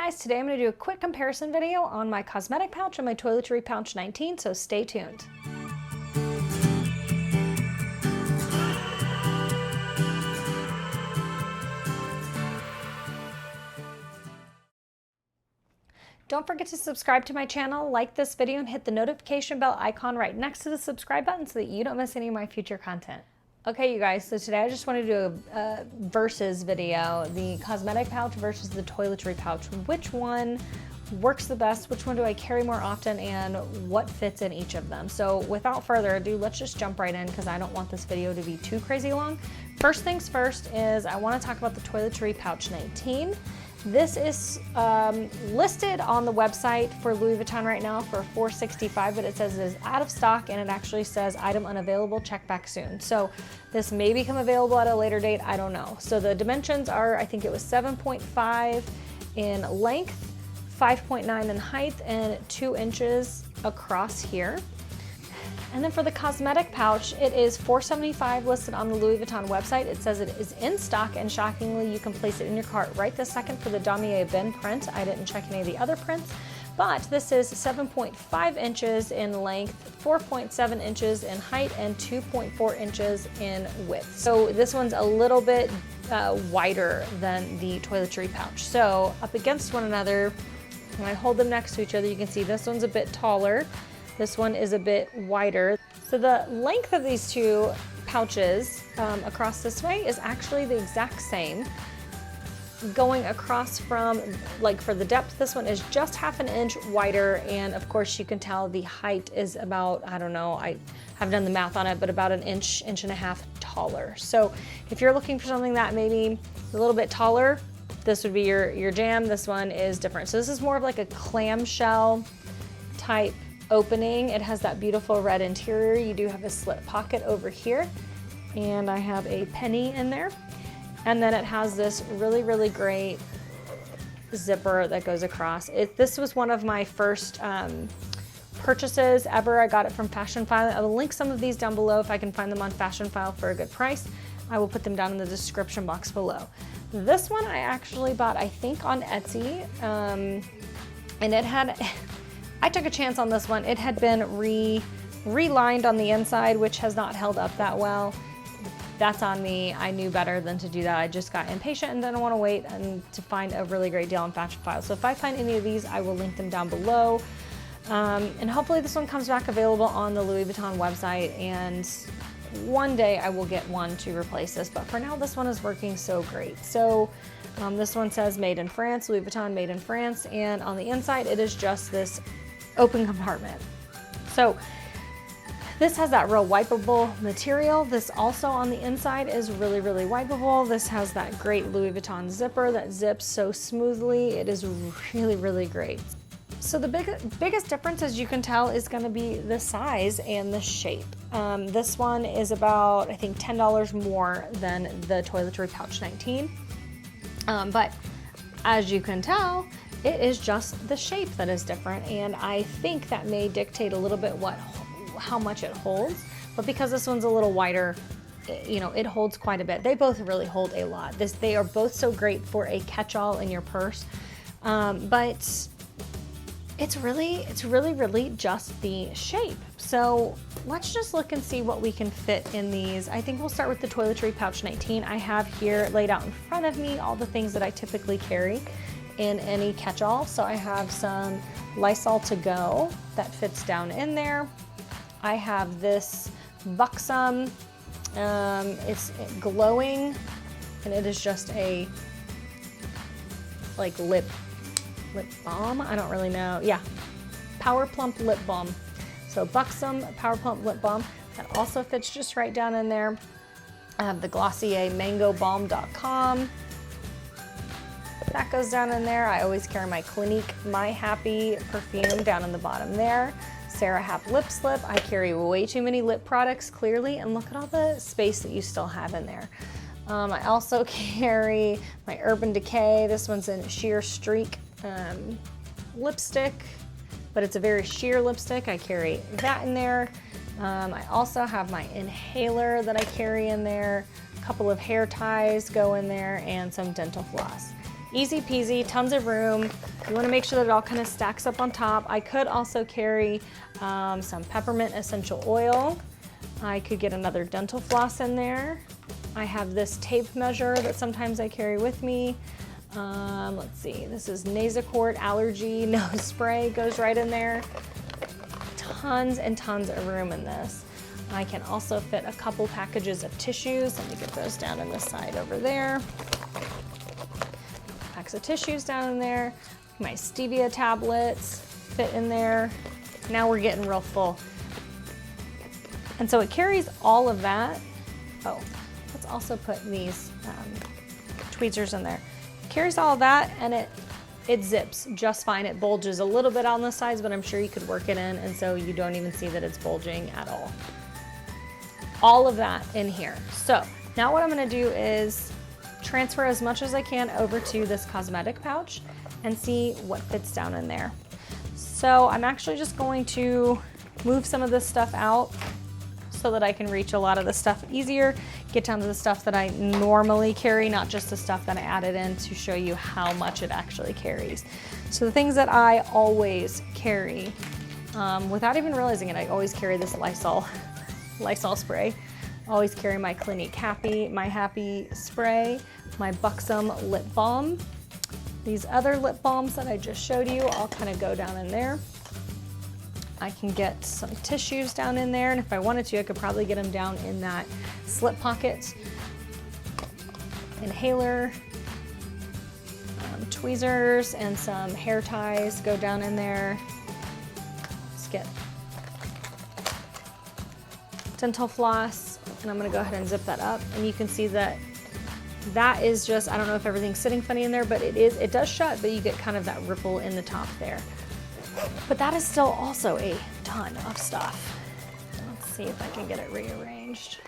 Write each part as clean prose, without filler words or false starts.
guys, today I'm going to do a quick comparison video on my cosmetic pouch and my toiletry pouch 19, so stay tuned. Don't forget to subscribe to my channel, like this video, and hit the notification bell icon right next to the subscribe button so that you don't miss any of my future content. Okay, you guys, so today I just want to do a versus video, the cosmetic pouch versus the toiletry pouch. Which one works the best? Which one do I carry more often? And what fits in each of them? So without further ado, let's just jump right in because I don't want this video to be too crazy long. First things first is I want to talk about the toiletry pouch 19. This is listed on the website for Louis Vuitton right now for $465, but it says it is out of stock and it actually says item unavailable, check back soon. So this may become available at a later date, I don't know. So the dimensions are, I think it was 7.5 in length, 5.9 in height, and 2 inches across here. And then for the cosmetic pouch, it is $475 listed on the Louis Vuitton website. It says it is in stock, and shockingly, you can place it in your cart right this second for the Damier Ben print. I didn't check any of the other prints, but this is 7.5 inches in length, 4.7 inches in height, and 2.4 inches in width. So this one's a little bit wider than the toiletry pouch. So up against one another, when I hold them next to each other, you can see this one's a bit taller. This one is a bit wider. So the length of these two pouches across this way is actually the exact same. Going across from, like for the depth, this one is just half an inch wider, and of course you can tell the height is about, I don't know, I haven't done the math on it, but about an inch, inch and a half taller. So if you're looking for something that maybe a little bit taller, this would be your jam. This one is different. So this is more of like a clamshell type opening. It has that beautiful red interior. You do have a slit pocket over here, and I have a penny in there. And then it has this really, really great zipper that goes across. This was one of my first purchases ever. I got it from Fashion File. I will link some of these down below if I can find them on Fashion File for a good price. I will put them down in the description box below. This one I actually bought, I think, on Etsy, and it had, I took a chance on this one. It had been relined on the inside, which has not held up that well. That's on me. I knew better than to do that. I just got impatient and didn't want to wait and to find a really great deal on Fashion File. So if I find any of these, I will link them down below. And hopefully this one comes back available on the Louis Vuitton website, and one day I will get one to replace this, but for now this one is working so great. So this one says made in France, Louis Vuitton made in France, and on the inside it is just this open compartment. So this has that real wipeable material. This also on the inside is really, really wipeable. This has that great Louis Vuitton zipper that zips so smoothly. It is really, really great. So the biggest difference, as you can tell, is going to be the size and the shape. This one is about, I think, $10 more than the toiletry pouch 19. But as you can tell, it is just the shape that is different, and I think that may dictate a little bit how much it holds. But because this one's a little wider, you know, it holds quite a bit. They both really hold a lot. They are both so great for a catch-all in your purse, but it's really just the shape. So let's just look and see what we can fit in these. I think we'll start with the toiletry pouch 19. I have here laid out in front of me all the things that I typically carry in any catch-all. So I have some Lysol to go that fits down in there. I have this Buxom, it's glowing, and it is just a like lip balm, I don't really know. Yeah, Power Plump lip balm. So Buxom Power Plump lip balm that also fits just right down in there. I have the Glossier MangoBalm.com. That goes down in there. I always carry my Clinique My Happy perfume down in the bottom there. Sarah Happ lip slip. I carry way too many lip products, clearly, and look at all the space that you still have in there. I also carry my Urban Decay. This one's in Sheer Streak lipstick, but it's a very sheer lipstick. I carry that in there. I also have my inhaler that I carry in there. A couple of hair ties go in there, and some dental floss. easy peasy, tons of room. You wanna make sure that it all kind of stacks up on top. I could also carry some peppermint essential oil. I could get another dental floss in there. I have this tape measure that sometimes I carry with me. Let's see, this is Nasacort allergy nose spray, goes right in there. Tons and tons of room in this. I can also fit a couple packages of tissues. Let me get those down in the side over there. Packs of tissues down in there. My stevia tablets fit in there. Now we're getting real full. And so it carries all of that. Oh, let's also put these tweezers in there. It carries all of that, and it zips just fine. It bulges a little bit on the sides, but I'm sure you could work it in, and so you don't even see that it's bulging at all. All of that in here. So now what I'm gonna do is transfer as much as I can over to this cosmetic pouch and see what fits down in there. So I'm actually just going to move some of this stuff out so that I can reach a lot of the stuff easier, get down to the stuff that I normally carry, not just the stuff that I added in to show you how much it actually carries. So the things that I always carry, without even realizing it, I always carry this Lysol spray. I always carry my Clinique My Happy spray, my Buxom lip balm. These other lip balms that I just showed you all kind of go down in there. I can get some tissues down in there, and if I wanted to, I could probably get them down in that slip pocket. Inhaler, tweezers, and some hair ties go down in there. Let's get dental floss, and I'm gonna go ahead and zip that up, and you can see that that is just, I don't know if everything's sitting funny in there, but it does shut, but you get kind of that ripple in the top there. But that is still also a ton of stuff. Let's see if I can get it rearranged.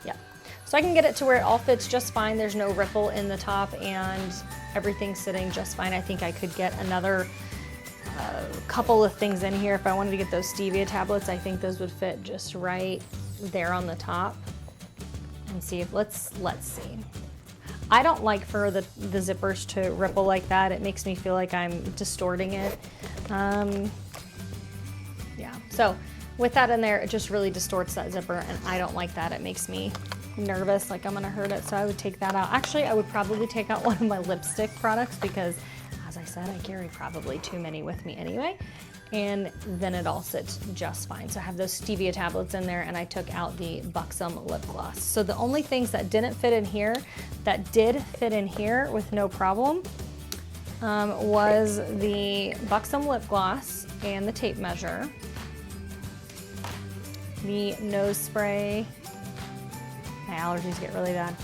Yeah, so I can get it to where it all fits just fine. There's no ripple in the top and everything's sitting just fine. I think I could get another couple of things in here. If I wanted to get those stevia tablets, I think those would fit just right there on the top. And see if, let's see. I don't like for the zippers to ripple like that. It makes me feel like I'm distorting it. Yeah, so with that in there, it just really distorts that zipper, and I don't like that. It makes me nervous, like I'm gonna hurt it, so I would take that out. Actually, I would probably take out one of my lipstick products because, as I said, I carry probably too many with me anyway, and then it all sits just fine. So I have those stevia tablets in there, and I took out the Buxom lip gloss. So the only things that didn't fit in here, that did fit in here with no problem, was the Buxom lip gloss and the tape measure, the nose spray, my allergies get really bad,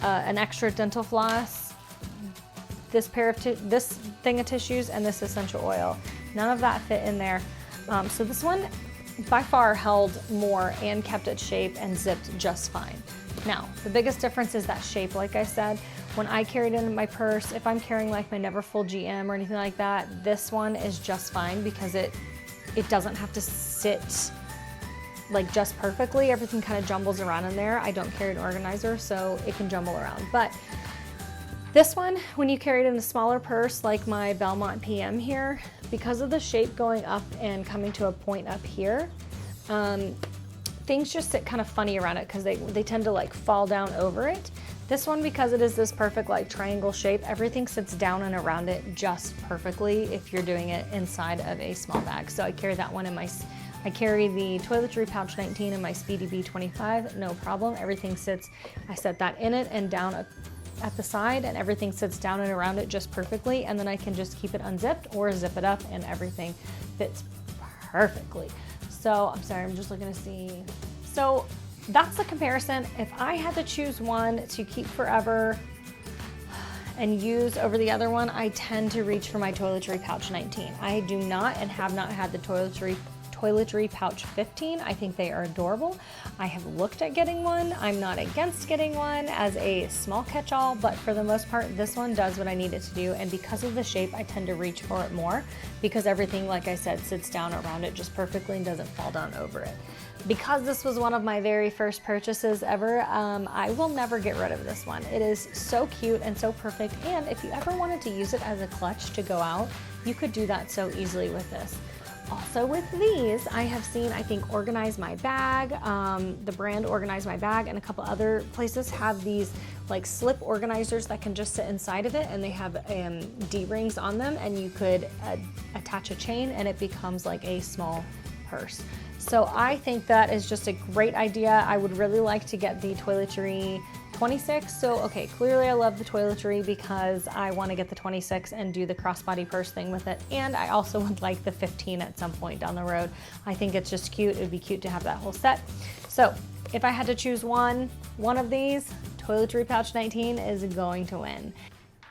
an extra dental floss, this thing of tissues, and this essential oil. None of that fit in there. So this one by far held more and kept its shape and zipped just fine. Now, the biggest difference is that shape, like I said. When I carried it in my purse, if I'm carrying like my Neverfull GM or anything like that, this one is just fine because it doesn't have to sit like just perfectly. Everything kind of jumbles around in there. I don't carry an organizer, so it can jumble around. But this one, when you carry it in a smaller purse like my Belmont PM here, because of the shape going up and coming to a point up here, things just sit kind of funny around it because they tend to like fall down over it. This one, because it is this perfect like triangle shape, everything sits down and around it just perfectly if you're doing it inside of a small bag. So I carry that one in my, I carry the Toiletry Pouch 19 in my Speedy B 25, no problem. Everything sits, I set that in it and down at the side, and everything sits down and around it just perfectly, and then I can just keep it unzipped or zip it up and everything fits perfectly. So I'm sorry, I'm just looking to see. So that's the comparison. If I had to choose one to keep forever and use over the other one, I tend to reach for my Toiletry Pouch 19. I do not and have not had the Toiletry Toiletry Pouch 15. I think they are adorable. I have looked at getting one. I'm not against getting one as a small catch-all, but for the most part, this one does what I need it to do. And because of the shape, I tend to reach for it more because everything, like I said, sits down around it just perfectly and doesn't fall down over it. Because this was one of my very first purchases ever, I will never get rid of this one. It is so cute and so perfect, and if you ever wanted to use it as a clutch to go out, you could do that so easily with this. Also with these, I have seen, I think, Organize My Bag, the brand Organize My Bag, and a couple other places have these like slip organizers that can just sit inside of it, and they have D-rings on them, and you could attach a chain and it becomes like a small purse. So I think that is just a great idea. I would really like to get the Toiletry 26. So, okay, clearly I love the Toiletry because I want to get the 26 and do the crossbody purse thing with it. And I also would like the 15 at some point down the road. I think it's just cute. It would be cute to have that whole set. So if I had to choose one of these, Toiletry Pouch 19 is going to win.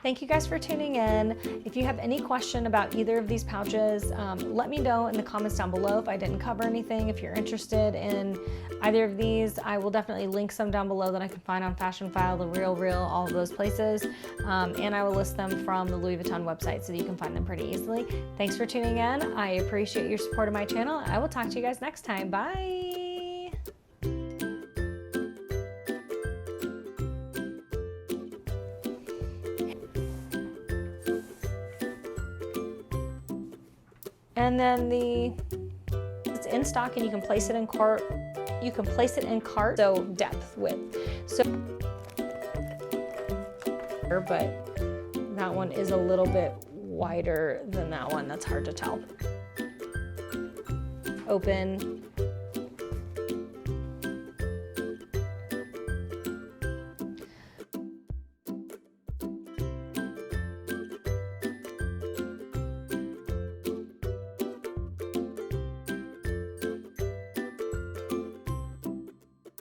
Thank you guys for tuning in. If you have any question about either of these pouches, let me know in the comments down below if I didn't cover anything. If you're interested in either of these, I will definitely link some down below that I can find on Fashion File, The Real Real, all of those places. And I will list them from the Louis Vuitton website so that you can find them pretty easily. Thanks for tuning in. I appreciate your support of my channel. I will talk to you guys next time. Bye. And then it's in stock and you can place it in cart. You can place it in cart, so depth, width. So, but that one is a little bit wider than that one. That's hard to tell. Open.